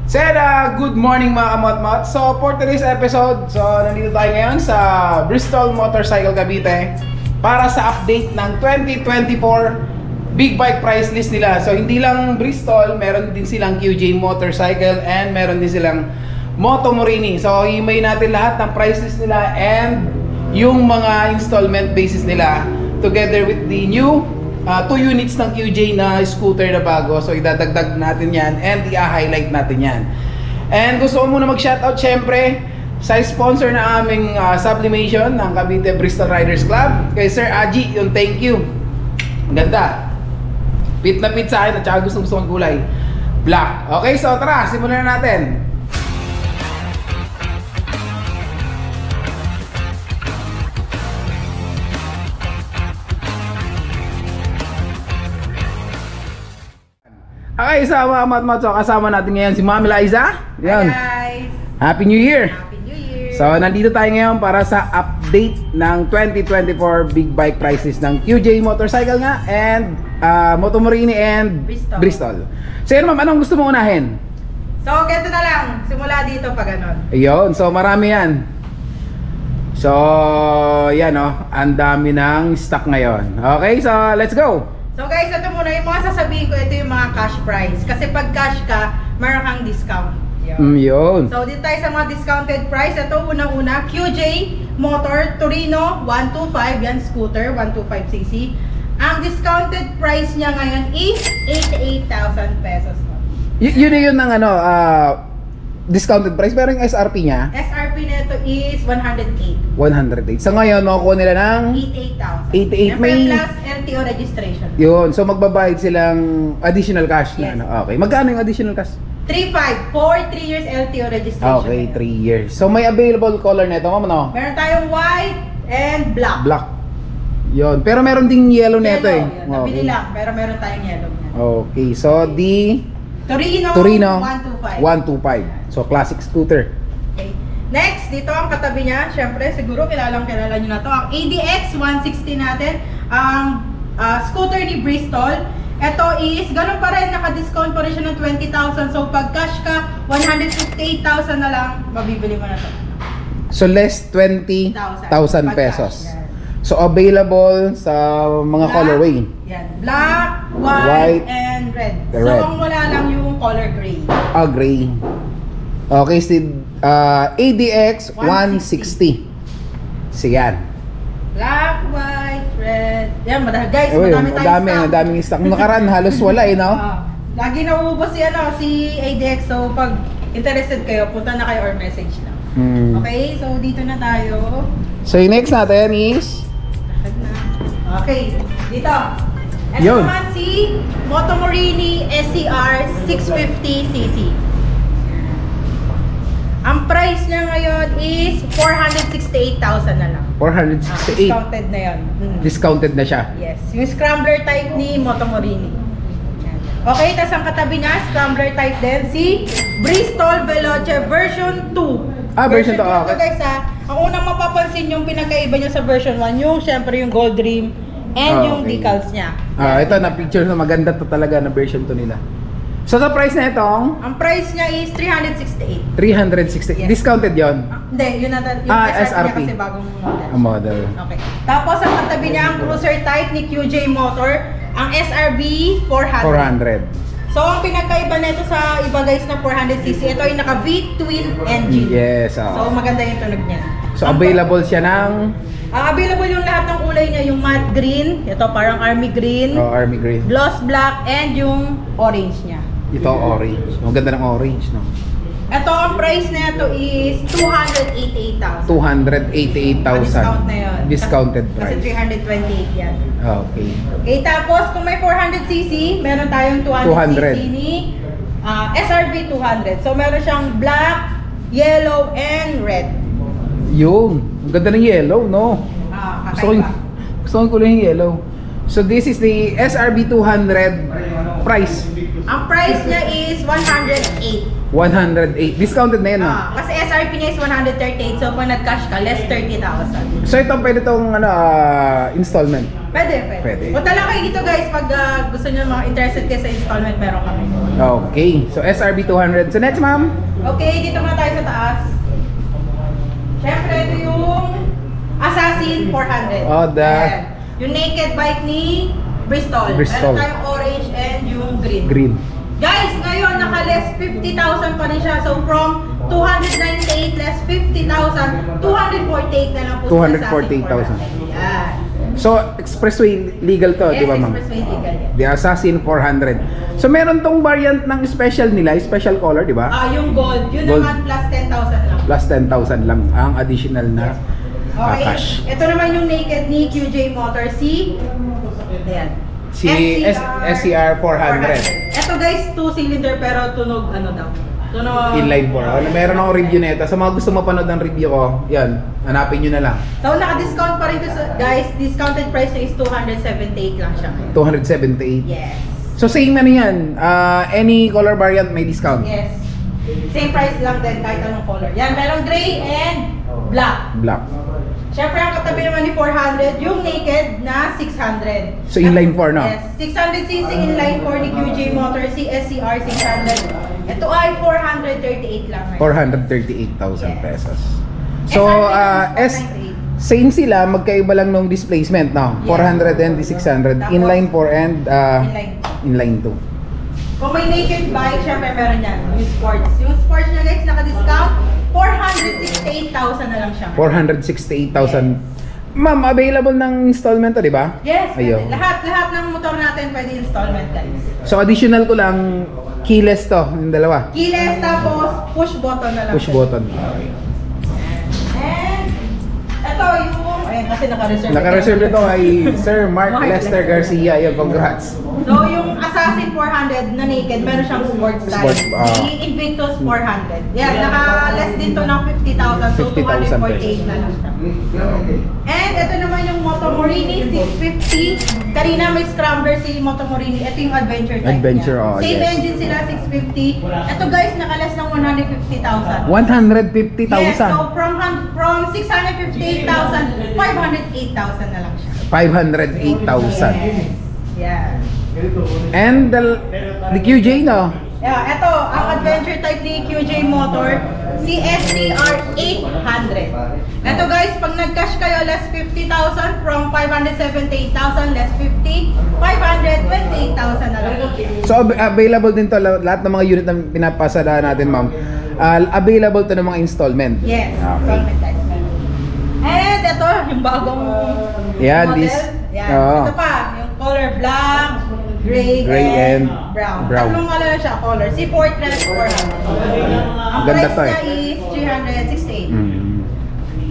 Good morning mga kamot-mot. So for today's episode, nandito tayo ngayon sa Bristol Motorcycle Cavite para sa update ng 2024 Big Bike price list nila. So hindi lang Bristol, meron din silang QJ Motorcycle and meron din silang Moto Morini. So himay natin lahat ng price list nila and yung mga installment basis nila together with the new 2 units ng QJ na scooter na bago. So idadagdag natin yan and i-highlight natin yan. And gusto ko muna mag-shoutout syempre sa sponsor na aming sublimation ng Cavite Bristol Riders Club, kay Sir Aji. Yung thank you, ang ganda, fit na fit sa akin at saka gusto kong gulay black. Okay, so tara, simulan na natin. Okay, so mga mat-mat, so kasama natin ngayon si Mami Liza. Yan. Hi guys! Happy New Year! Happy New Year! So nandito tayo ngayon para sa update ng 2024 Big Bike prices ng QJ Motorcycle nga and Moto Morini and Bristol. So yun ma'am, anong gusto mo unahin? So ganito na lang, simula dito pa ganon. Ayun, so marami yan. So yan ang dami ng stock ngayon. Okay, so let's go! So guys, ito muna yung mga sasabihin ko, ito yung mga cash price. Kasi pag cash ka, meron kang discount. Yun. So dito tayo sa mga discounted price. Ito unang-una, QJ Motor Torino 125, yan scooter, 125cc. Ang discounted price niya ngayon is 88,000 pesos. Yun ng discounted price, pero yung SRP niya? SRP nito is 108. 108. Sa ngayon, makukuha nila ng 88,000. 88. May plus LTO registration. yun, so magbabayad silang additional cash Yes. na okay. Magkano yung additional cash? 3.5 for 3 years LTO registration. Okay, 3 years. So may available color nito, ma'am, no? Meron tayong white and black. Black. Yun, pero meron ding yellow nito eh. Yun. Nabili lang, pero meron tayong yellow niya. Okay, so the Torino 125. So classic scooter. Okay. Next, dito ang katabi niya. Syempre, siguro kilala nyo na to. Ang ADX 160 natin. Ang scooter ni Bristol. Ito is, ganun pa rin, naka-discount pa rin siya ng 20,000. So pag cash ka, 158,000 na lang, mabibili mo na to. So less 20,000 pesos. So available sa mga black, colorway. Yan. Black, white, and red. So ang wala lang yung color gray. Gray. Okay, si ADX 160. Siyan. Black, white, red. Yan, guys, madami tayong daming stock. Nakaraan halos wala no? Lagi nauubos si ADX. So pag interested kayo, punta na kayo or message na. Okay, so dito na tayo. So yung next natin is okay, dito. Ito Yun. naman si Moto Morini SCR 650cc. Ang price niya ngayon is 468,000 na lang. 468. Discounted na yun. Discounted na siya. Yes. Yung scrambler type ni Moto Morini. Okay, tas ang katabi niya, scrambler type din, si Bristol Veloce version 2. Version 2. Okay. Guys, ang unang mapapansin yung pinakaiba niya sa version 1, yung syempre yung gold rim and yung decals niya. Ito na picture na maganda to talaga na version 2 nila. So sa price na itong? Ang price niya is 368. 360. Yes. Discounted yon? Hindi, yun natin. Yung SRP niya kasi bagong model. Model. Okay. Tapos ang katabi niya ang cruiser type ni QJ Motor, ang SRB 400. So ang pinagkaiba nito sa iba guys na 400cc, ito ay naka V-twin engine. Yes. So maganda yung tunog niya. So available siya ng? Available yung lahat ng kulay niya, yung matte green, ito parang army green. Army green. Gloss black and yung orange niya. Ito orange. Maganda ng orange, no? Ito ang price na ito is 288,000. 288,000. Discount na yun. Discounted price. Kasi 328 yan. Okay. Okay, tapos kung may 400cc, meron tayong 200cc ni SRV 200. So meron siyang black, yellow, and red. Yun. Ang ganda ng yellow, no? Kakaiba. Gusto ko yung kulay ng yellow. So this is the SRB 200 price. Ang price niya is 108. 108. Discounted na yun, no? Kasi SRP niya is 138. So pag nag-cash ka, less 30,000. So ito pwede tong installment. Pwede. Punta lang kayo dito guys pag gusto nyo mga interested kayo sa installment, meron kami. Okay. So SRP 200. So next, ma'am. Okay, dito muna tayo sa taas. Siyempre, ito yung Assassin 400. Oh, Ayan. Yung naked bike ni Bristol. Meron tayong orange and yung green. Guys, ngayon naka-less 50,000 pa rin siya. So from 298 less 50,000, 248 na lang po. 248,000. Yan. So expressway legal to, Yes, di ba, ma'am? expressway legal yan. The Assassin 400. So meron tong variant ng special nila, special color, di ba? Yung gold. Yun Gold. naman plus 10,000 lang. Plus 10,000 lang ang additional na Okay. cash. Ito naman yung naked ni QJ Motor C. Ayan. Si SCR 400. Ito guys, 2-cylinder pero tunog ano daw. Tunog Inline 4. Meron akong review nito. Sa mga gusto mapanood ng review ko, yan, hanapin nyo na lang. So naka-discount pa rin ito guys. Discounted price is 278 lang siya ngayon. 278. Yes. So same na yan. Any color variant may discount. Yes. Same price lang din kahit anong color. Yan, merong gray and black. Black. Siyempre ang katabi naman ni 400, yung naked na 600. So inline 4 no? Yes, 600cc inline 4 ni QJ Motor, si SCR 600. Ito ay 438 lang. 438,000 pesos. So same sila, magkaiba lang nung displacement no? 400 and 600. Inline 4 and inline 2. Kung may naked bike, syempre meron yan. Yung sports. Yung sports niya guys, naka-discount, 468,000 na lang siya. 468,000. Ma'am, available ng installment to, di ba? Yes, Ayun. lahat ng motor natin pwede installment guys. So additional ko lang, keyless to, yung dalawa. Keyless tapos push button na lang. Push siya. button. And ito yung, ayun kasi naka-reserve. Naka-reserve ito kay Sir Mark Lester Garcia. Yun, congrats. So yung Assassin 400 na naked, meron siyang sports style. Si Invictus 400. Yan, naka-less din to ng 50,000. So 248 na lang siya. And ito naman yung Motomorini 650. Kanina may scrambler si Motomorini. Ito yung adventure type Adventure, niya. oh, Same yes. engine sila, 650. Ito guys, naka-less ng 150,000. 150,000. Yes, so from 658,000, 508,000 na lang siya. 508,000. Yeah. And the QJ no? Yeah, ito, ang adventure type ni QJ Motor, si SCR 800. Ito guys, pag nag-cash kayo, less 50,000 from 578,000, less 50, 528,000 na lang. So available din to lahat ng mga unit na pinapasada natin, ma'am. Available to ng mga installment. Yes, Okay. installment type. And ito, yung bagong Yeah, model. this. Yan. Oh. Ito pa, yung color black, gray and brown. Tatlong color siya, color. Si Fortress 400. Ang Ganda price to eh. niya is 368.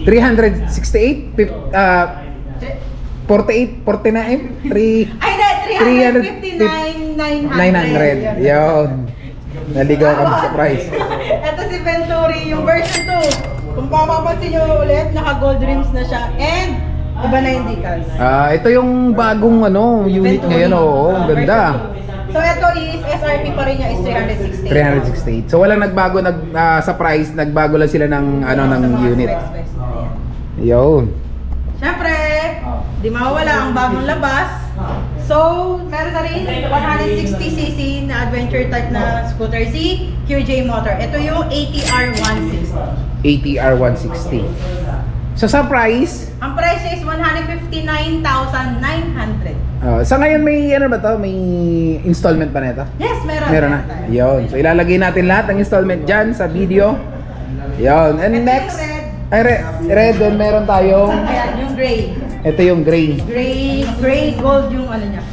368? 48? 49? Ay, hindi, 359,900. Yun. Naligaw kami sa price. Ito si Venturi, yung version 2. Kung papapansin nyo ulit, naka-gold rims na siya. And, iba na yung decals. Ito yung bagong unit Venturi. ngayon. Oo, ang ganda. So, ito is, SRP pa rin niya is 368. 368. So walang nagbago sa price, nagbago lang sila ng ng unit. Yun. Siyempre, di mawawala ang bagong labas. So, meron na rin 160cc na adventure type na scooter si QJ Motor. Ito yung ATR 160. ATR 160. So sa price, Ang price is 159,900. sa ngayon may may installment pa nito? Yes, meron. Meron na. Yun. So ilalagay natin lahat ng installment dyan sa video. Yun. And Ito next, yung red. ay red, then meron tayong, Ayan, yung gray. ito yung gray. Gray gold yung niya.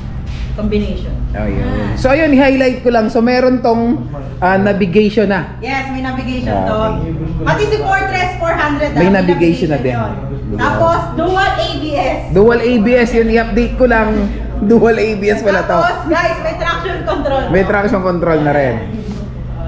Combination. Ayun. So ayun, i-highlight ko lang. So meron tong navigation na. Yes, may navigation to. Okay. Pati si Fortress 400. May navigation na din. yun. Tapos, dual ABS. Dual ABS yun, i-update ko lang. Dual ABS pala to. Tapos, guys, may traction control. May traction control na rin.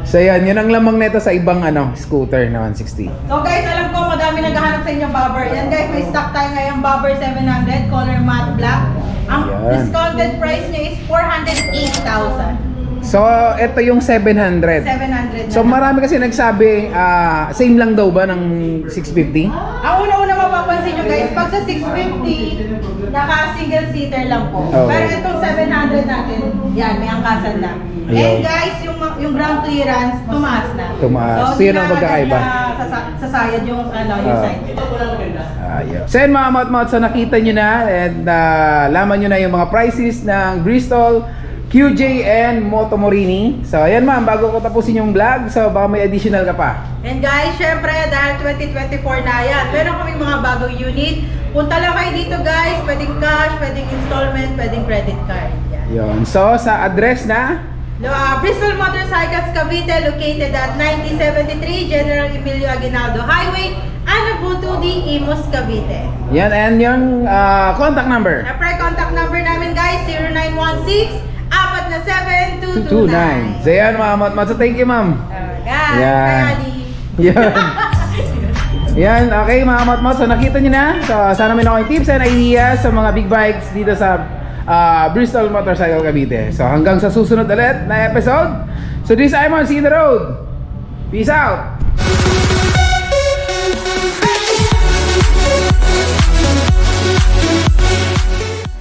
So yan, yun ang lamang nito sa ibang scooter na 160. So guys, alam ko madami naghahanap sa inyo bobber. Yan guys, may stock tayo ngayon bobber 700 color matte black. Ang Yan. discounted price niya is 408,000. So, ito yung 700. 700 na. So, marami kasi nagsabi, same lang daw ba ng 650? Ang una-una mapapansin nyo guys, pag sa 650, naka-single seater lang po. Okay. Pero itong 700 natin, yan, may angkasan na. Ayun. And guys, yung ground clearance, tumaas na. Tumaas. So, yun ang magkakaiba. Sasayad yung side. Ayun. So yun mga Mot-Mot, so nakita nyo na and laman nyo na yung mga prices ng Bristol, QJ, and Moto Morini. So ayan ma'am, bago ko tapusin yung vlog, so baka may additional ka pa. And guys, syempre dahil 2024 na yan, meron kami mga bagong unit. Punta lang kayo dito guys, pwedeng cash, pwedeng installment, pwedeng credit card. Yan. Yun. So sa address na Bristol Motorcycles Cavite, located at 9073 General Emilio Aguinaldo Highway, Anabuto D. Imus, Cavite. yan, and yung contact number Siyempre, contact number namin guys, 0916-497-229. So yan mga Mot-Mot, so thank you ma'am. Guys, Yan. kaya di. Yan. Yan, okay mga Mot-Mot, so nakita nyo na. So sana may nakuha tips and ideas sa mga big bikes dito sa Bristol Motorcycle Cavite. So hanggang sa susunod ulit na episode. So this is Imon, see you on the road. Peace out.